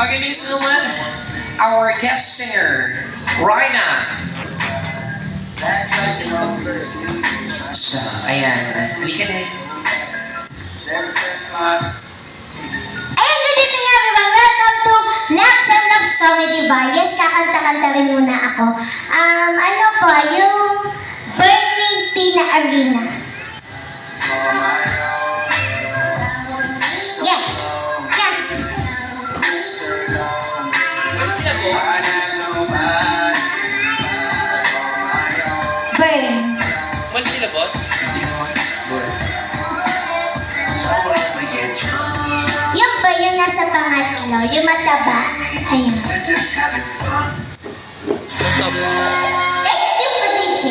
Okay, ladies and gentlemen, our guest singer, Rhina. So, ayan. Halika na. Ayun, good evening everyone. Welcome to Laps and Laps Comedy Bar. Yes, kakanta-kanta rin muna ako. Ano po, yung Burning Tina Arena. Yeah. Yeah. Ano sila po? Burn. Ano sila, boss? Yung ba yung nasa pangatlo? Yung mataba? Ayan. Thank you po, DJ.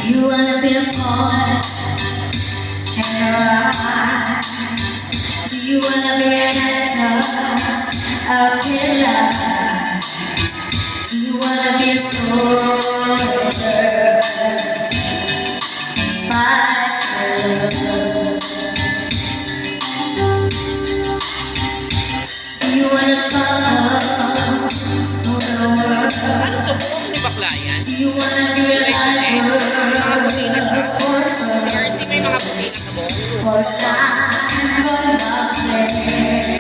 You wanna be a part in your eyes. Do you wanna be an actor out in life? Do you wanna be a soldier? Fighter. Do you wanna travel the world? Ano to po? May bakla yan? Do you wanna be a lifer? Si RC may mga bukina ka mo? For time for nothing.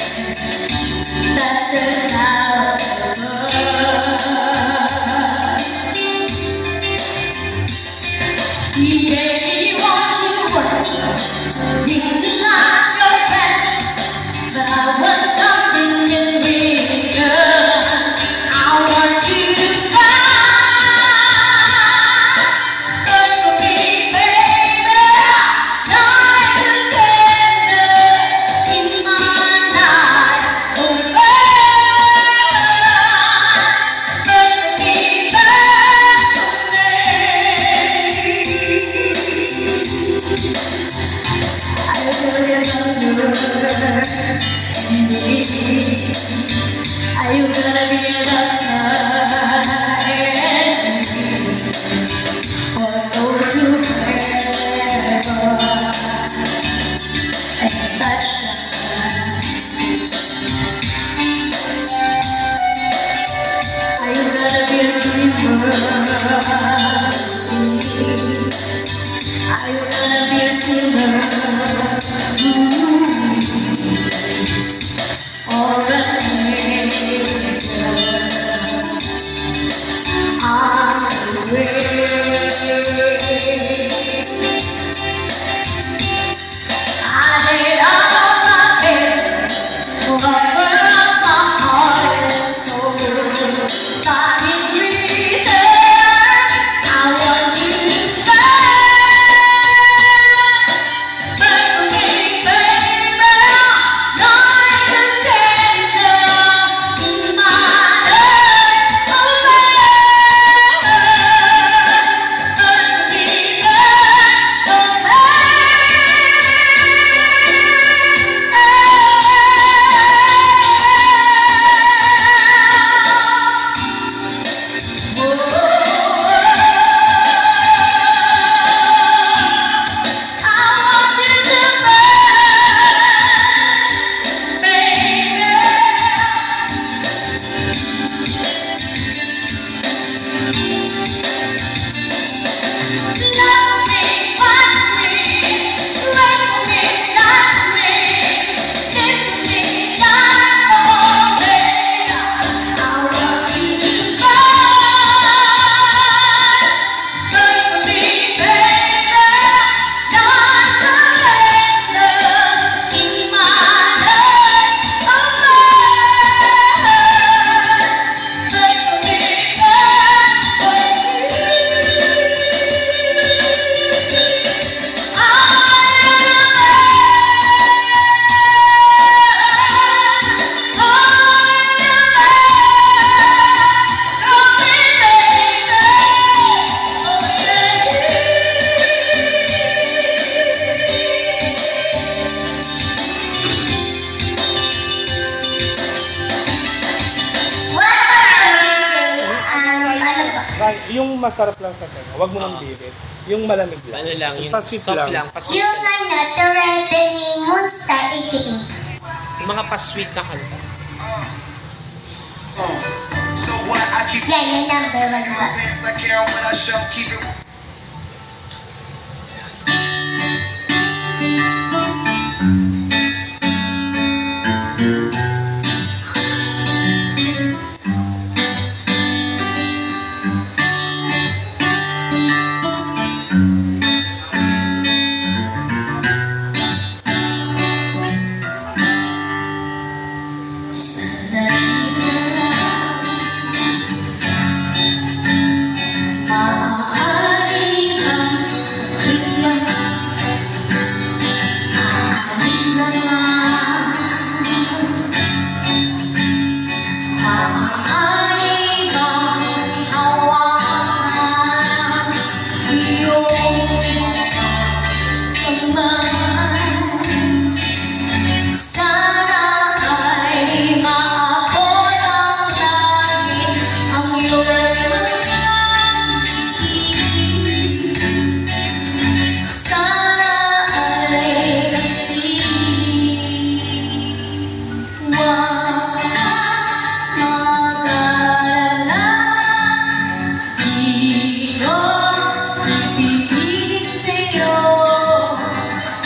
That's the cloud yeah, you want to work, need to love your friends, but I want something in return. I want you to fight for me, baby. Shine together in my life. Oh, burn for me, burn for me. Yung masarap lang sa tenga. Huwag mo nang birit. Yung malamig lang. Ano lang, yung Pa-sweet soft lang, pa-sweet Yung lang. Torete ni Moonstar 88. Yung mga pa-sweet na kanta. So what I keep Yan, yung number 1 ko. bands like Karen when I show keep it Sana ay maabot ang langit ang iyong mga ngiti. Sana ay kasi wag kang mag-alala. Di ko ipipilit sa'yo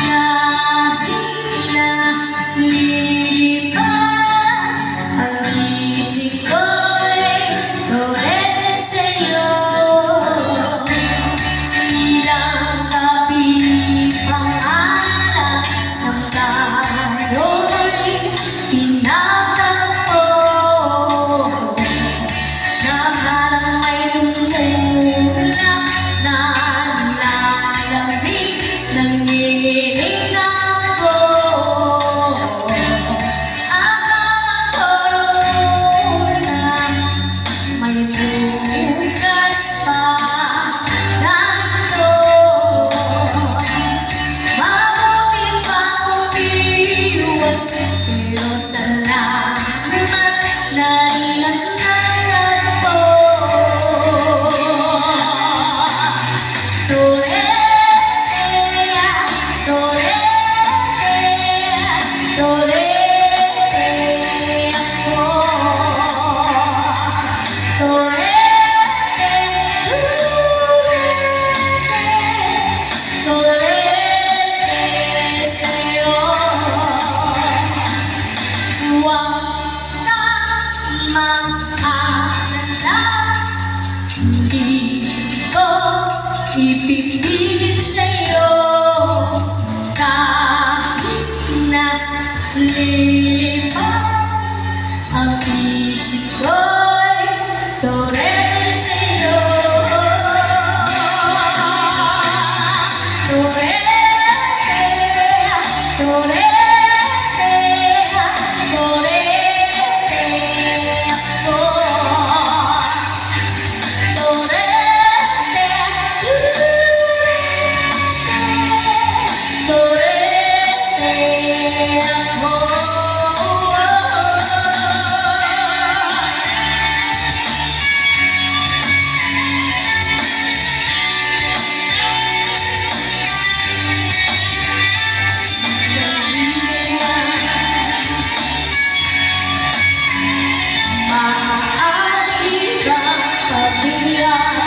kahit na lilipad ang isip ko'y Lorete sa'yo. Ilang kapipang alala ng tayo'y tinatagpo na parang may tumulak na nilalamig nanginginig ako. Akala ko na may bukas pa dahil mabuti pa umiwas, pero salamat nailangan po. Hindi ko ipipilit sa'yo kahit na lilipad ang isip ko'y Lorete sa'yo. Lorete, Lorete, Lorete ako. Maaari bang pabilang?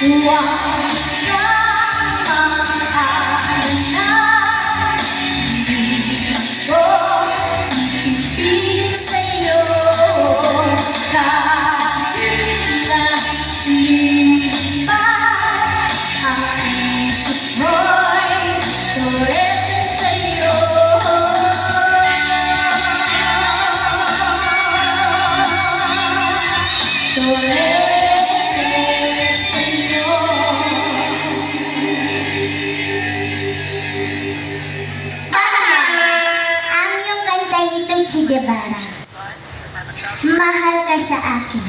Huwag kang mag-alala. Hindi ko ipipilit sa'yo kahit na lilipad ang isip mo'y Lorete sa'yo. Ang yung kanta nito, Che Guevara. Mahal ka sa akin.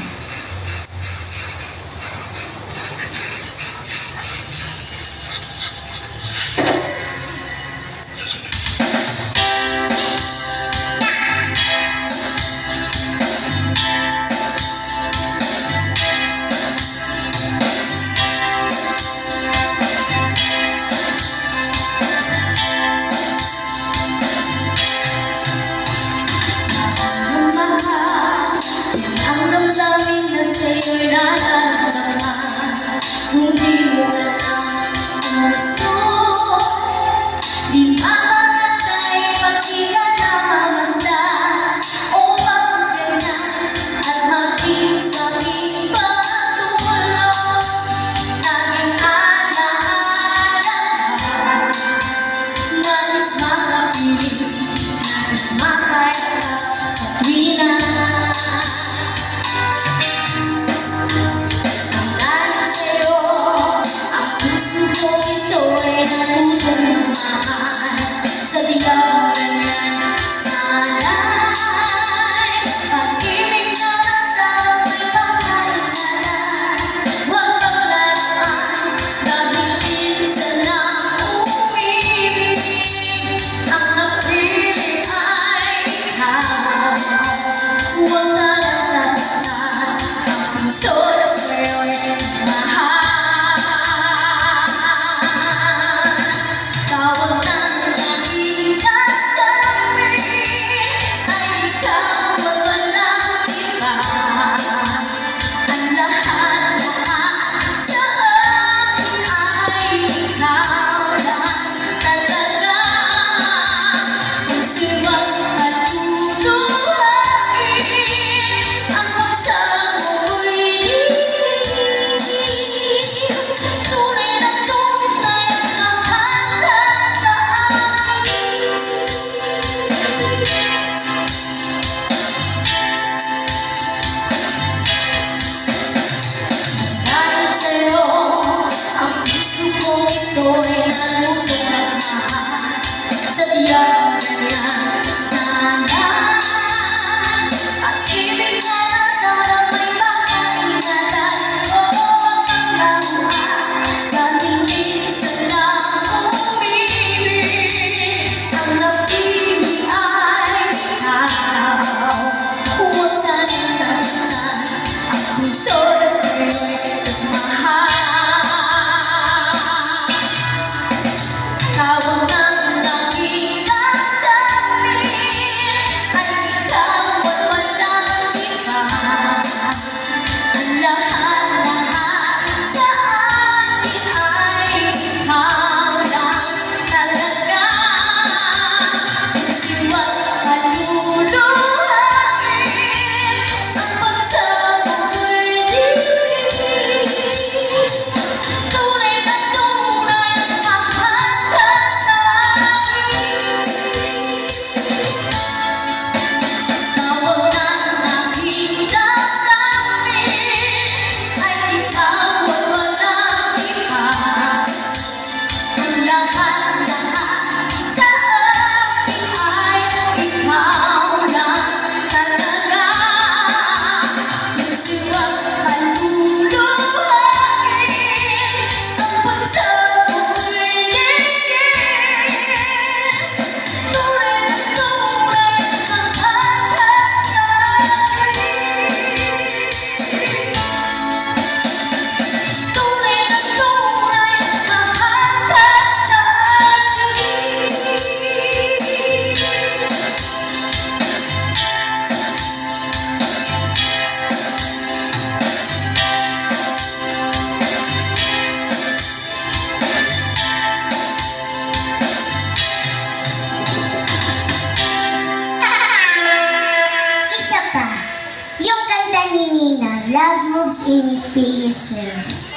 in mysterious ways.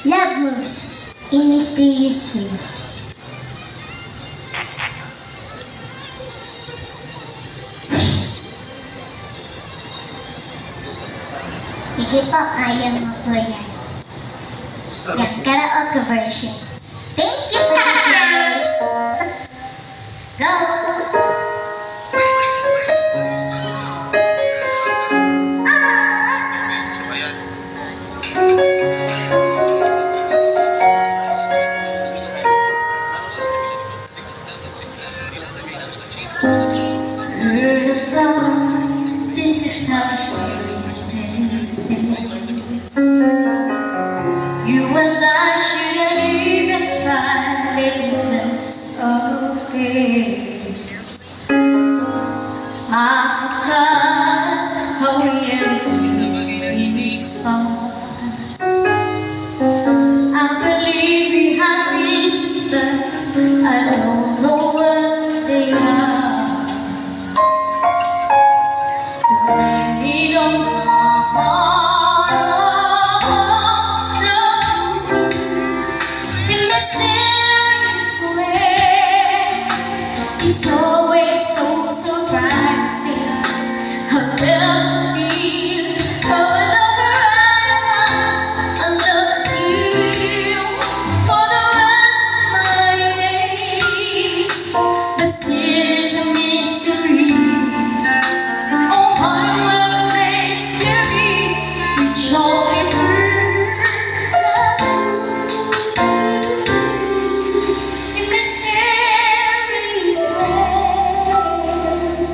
Love moves in mysterious ways. Sige po, kaya mo po yan. Yan, karaoke version. Thank you, Papa. Go! Heard of love, this is how it says it. You and I shouldn't even try making sense of it. I forgot how we ended this far. I believe we have reasons that I don't know what they are. Let me know in mysterious ways. It's always so surprising how well to feel over the horizon. I love you for the rest of my days, but still it's a mystery. Oh, how will make you be reach only through in mysterious ways.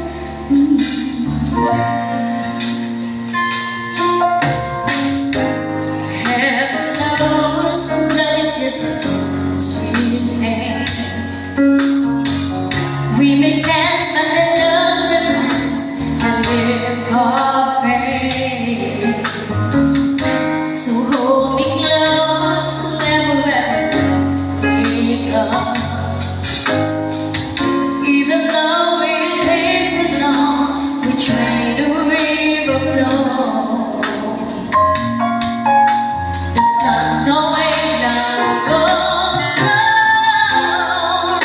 Heaven knows that is just a sweet thing. We may dance by the loves and lives and live our fate. So hold me close, never ever break up. Even though we take the long, we trade a river flow. It's not the way love goes round.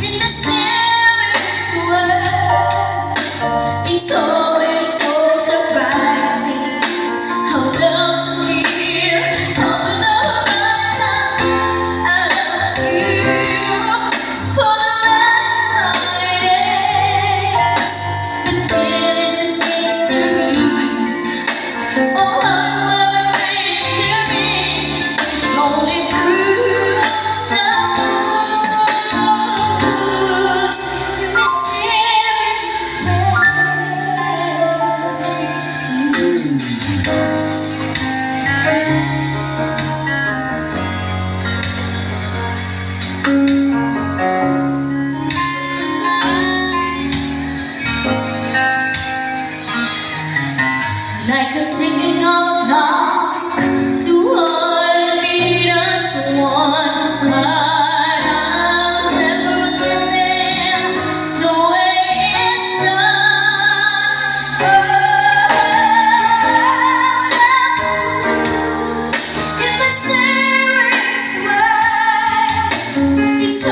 In mysterious ways, it's always so surprising how love to feel over the horizon. I love you for the rest of my days, but still it's a mystery. Oh, how will it make you be only through the moves in mysterious like a ticking on clock to hold me as one. But I'll never understand the way it's done. In mysterious ways, it's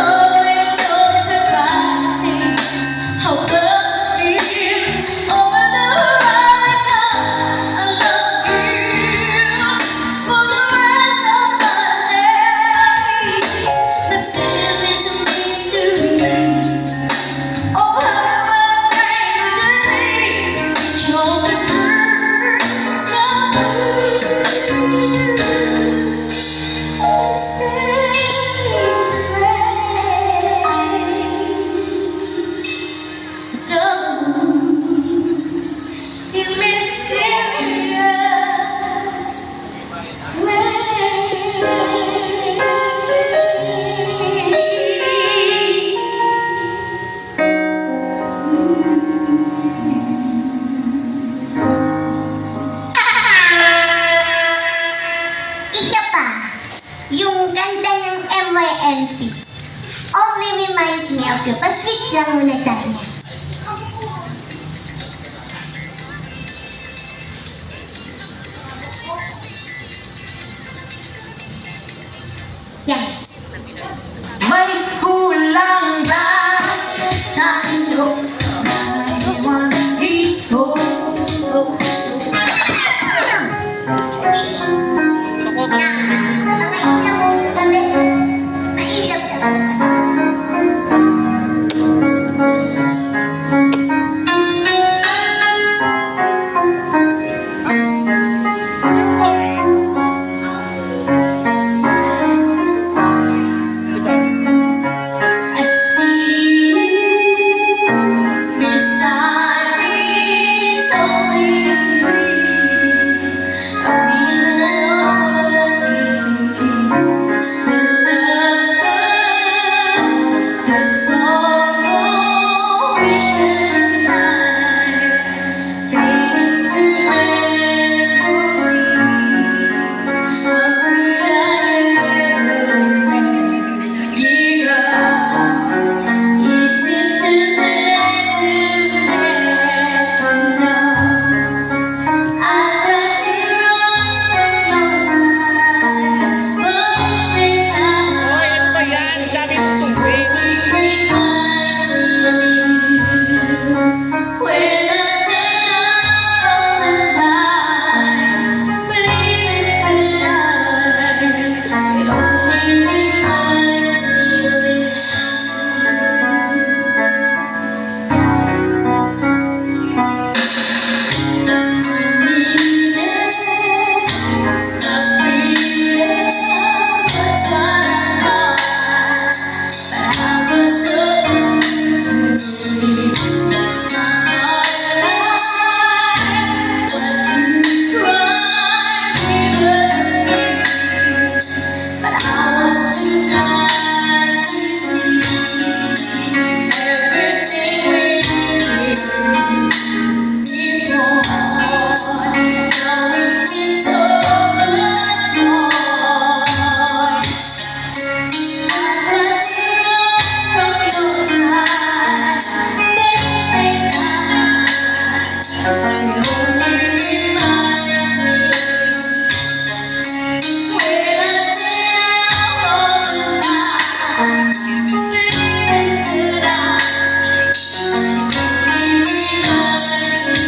reminds me of you. Pa-sweet lang muna tayo. Yan. May kulang ba sa ano naiwan dito? I see beside me, it's only a dream, a vision of what used to be. The sorrow, bitter night, fading to memories. How could I ever be right? Is it too late to let you know? I tried to run from your side, but each place I Hoy, ano ba yan? Ang dami mong tubig. reminds me of you. When I turn on the light, but even it only reminds me of you. But I was too blind to see everything we did before. Now it means so much more. I tried to run from your side, but each place I it only reminds me of you. When I turn out the light, even the night, it reminds me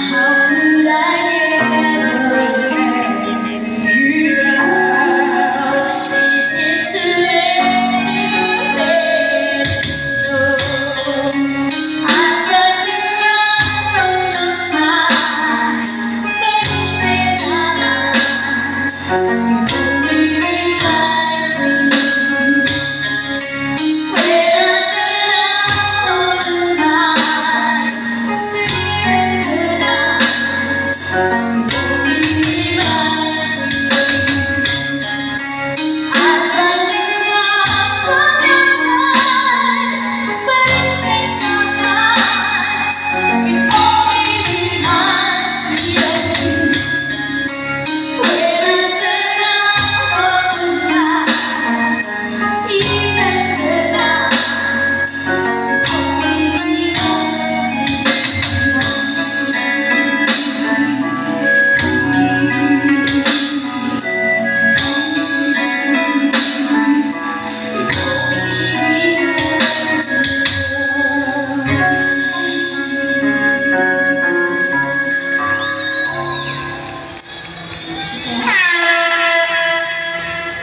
How could I ever let you go? Is it too late to let you know? I tried to run from your side, but each place I it only reminds me. When I turn out the light, even the night, it only reminds me of you. I tried to run from your side, but each place I it only reminds me of you. When I turn out the light, even the night, it only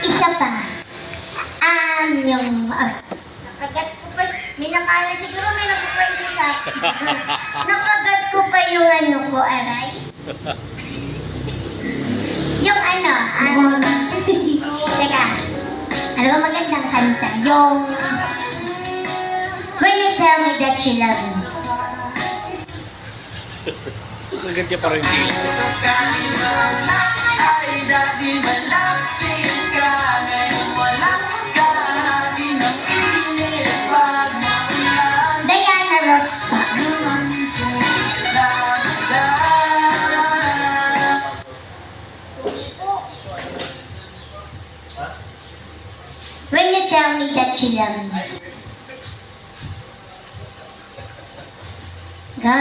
Isa pa. Nakagat ko pa. May nakala siguro may nagkukwento sa akin. Nakagat ko pa yung ano ko, aray. Yung ano, teka. Ano ba magandang kanta? Yung When you tell me that you love me. Nagad ka pa rin. Diana Ross pa. When you tell me that you love me. Go.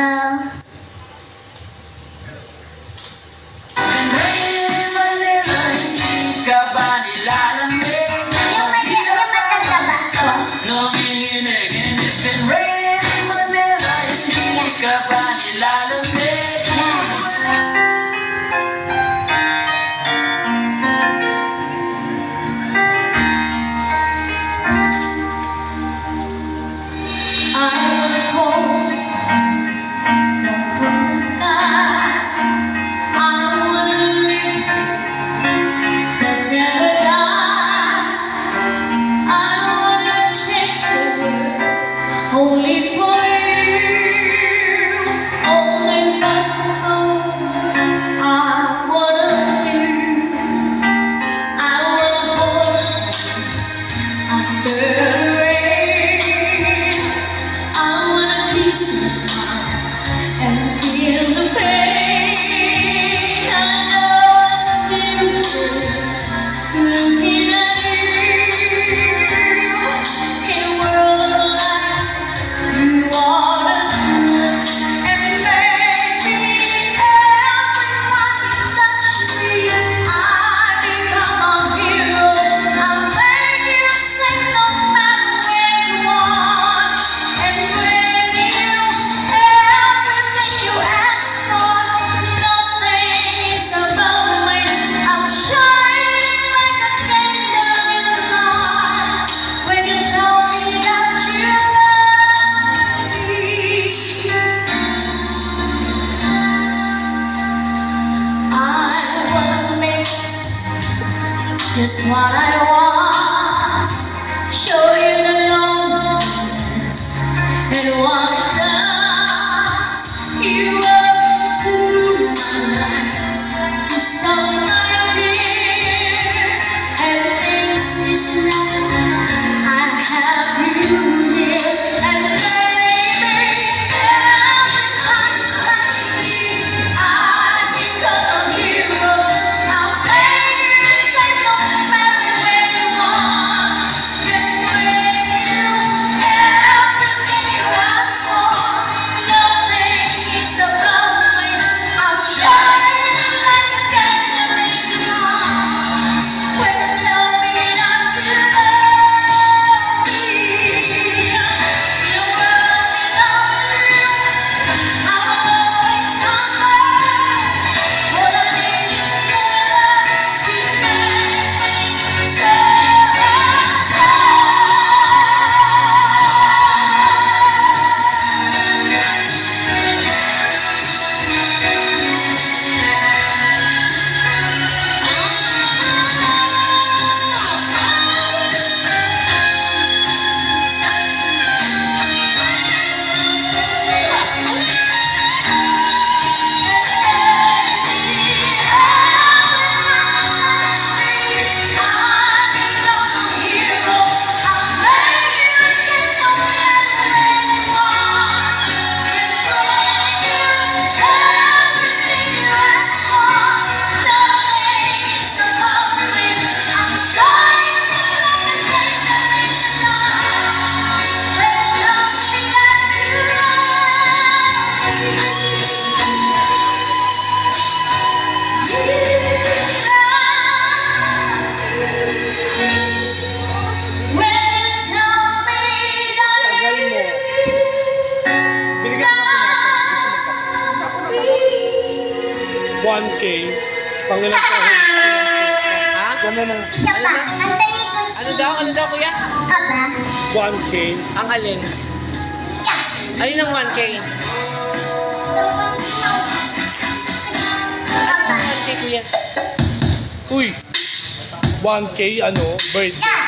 Yung matatabaas ko. Only for you, only possible. I wanna do, I wanna hold under the rain. I wanna kiss your smile and feel the pain. I know it's beautiful looking at you in a world of lies. You wanna do and maybe everyone touch me. I become a hero. I'll make you sing no matter where you want. And when you everything you ask for, nothing is above me. I'm shining like a candle in the dark. When you tell me that you love me, I wanna mix just what I was, show you the loneliness and what it does. You up to my life, you stop my tears, and things is right. I have you here, and baby, every time you touch me, I become a hero. I'll make you say no matter where you are. And when you everything you ask for, nothing is above me. I'm shining like a candle in the dark. When you tell me that you love me, in a world without you, I will always come back. All I need is your love, keep me Tagal mo. Binigyan ka natin. Gusto mo pa. 1K. Pangilan ko. Ha? Gano'n na. Isa pa. Ang dali ko si... Ano daw kuya? Ka ba? 1K. Ang alin? Yeah. Alin ang 1K? Ka ba? 1K kuya. Uy! 1K, ano? Bird. Yeah.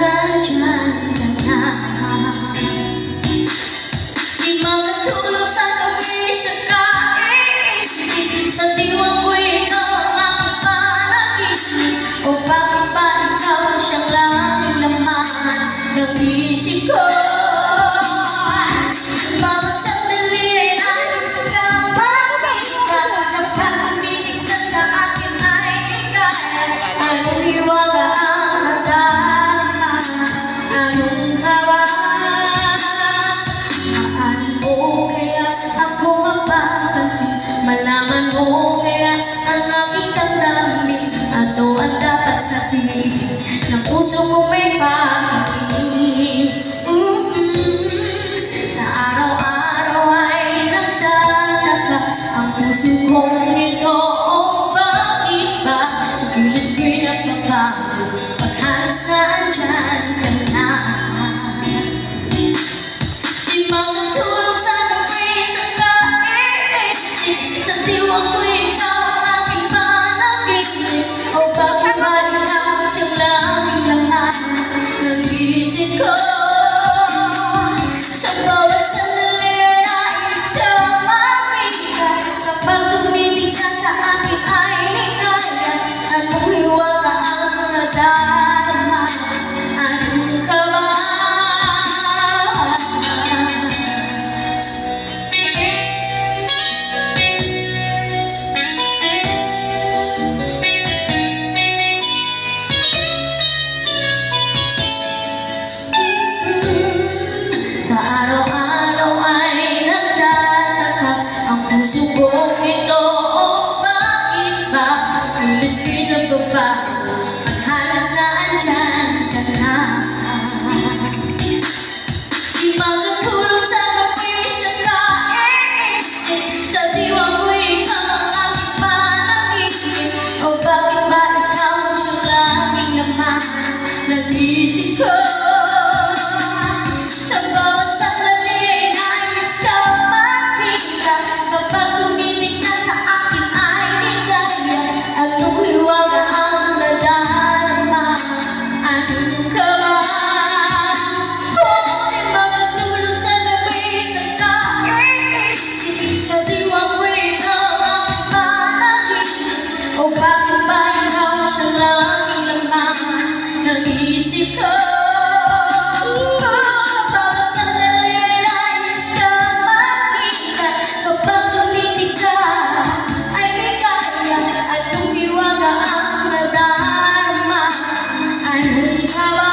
nandyan ka na. Di makatulog sa gabi sa kaisip, sa diwa ko'y ikaw ang aking panaginip. O bakit ba ikaw siyang langing laman ng isip ko? Bawat sandali ay nais kang magbigay, nagkakaminig ka sa akin ay ikay. Anong hiwaga ang nadarama, anong kawa? Paano mo kaya ako mapapansin? Malaman mo kaya ang aking damdamin? Ato ang dapat sabihin ng puso kong may pag-ibig. Sa araw-araw ay nagtataka ang puso kong ito. Oh, bakit ba gilis-gil at magbago pag halos na andyan ka na? Di makatulog sa gabi sa kaisip, sa diwa ko'y ikaw ang aking panaginip. O bakit ba ikaw siyang langing laman ng isip ko? Sa bawat sandali ay nais kang magbigay, kapag tumitig ka sa akin ay ligaya. Anong hiwaga ang nadarama, anong kaba? Sa araw-araw ay nagtataka ang puso kong ito. Oh, bakit ba tulis-gil ang babago at halos na andyan ka na? Di makatulog sa gabi sa kaisip, sa diwa ko'y ikaw ang aking panaginip. O bakit ba ikaw siyang laging laman ng isip ko? Sa bawat sandali ay nais kang makita, kapag tumitig ka sa akin ay ligaya. Anong hiwaga ang nadarama, anong kaba? Di makatulog sa gabi sa kaisip, sa diwa ko'y ikaw ang aking panaginip. O bakit ba ikaw siyang laging laman ng isip ko? Bawat sandali ay nais kang makita, kapag tumitig ka ay ligaya. Anong hiwaga ang nadarama, anong kaba?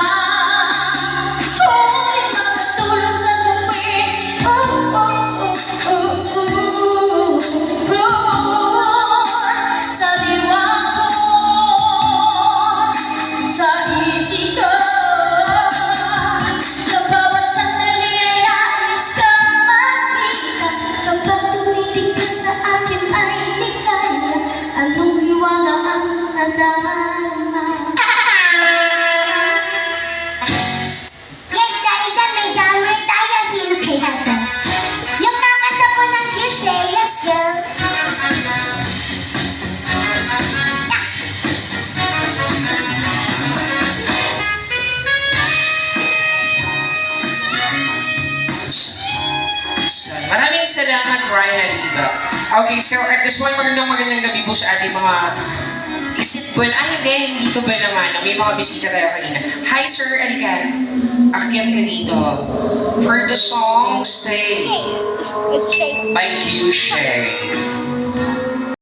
Di makatulog sa gabi, sa diwa ko, sa isip ko. Sa bawat sandali ay nais kang makita, kapag tumitig ka sa akin ay ligaya. Anong hiwaga ang nadarama? Yes, dahil dyan may drummer tayo. Sino kaya to? Yung kakanta po ng Yushe, let's go! Maraming salamat, Ryan Aliva. Okay, so at this point, magandang gabi po sa ating mga isip buwan. Hindi to ba naman? May mga bisita tayo kanina. Hi, sir, Alika. Akyat ka dito. For the song, Stay by Yushe.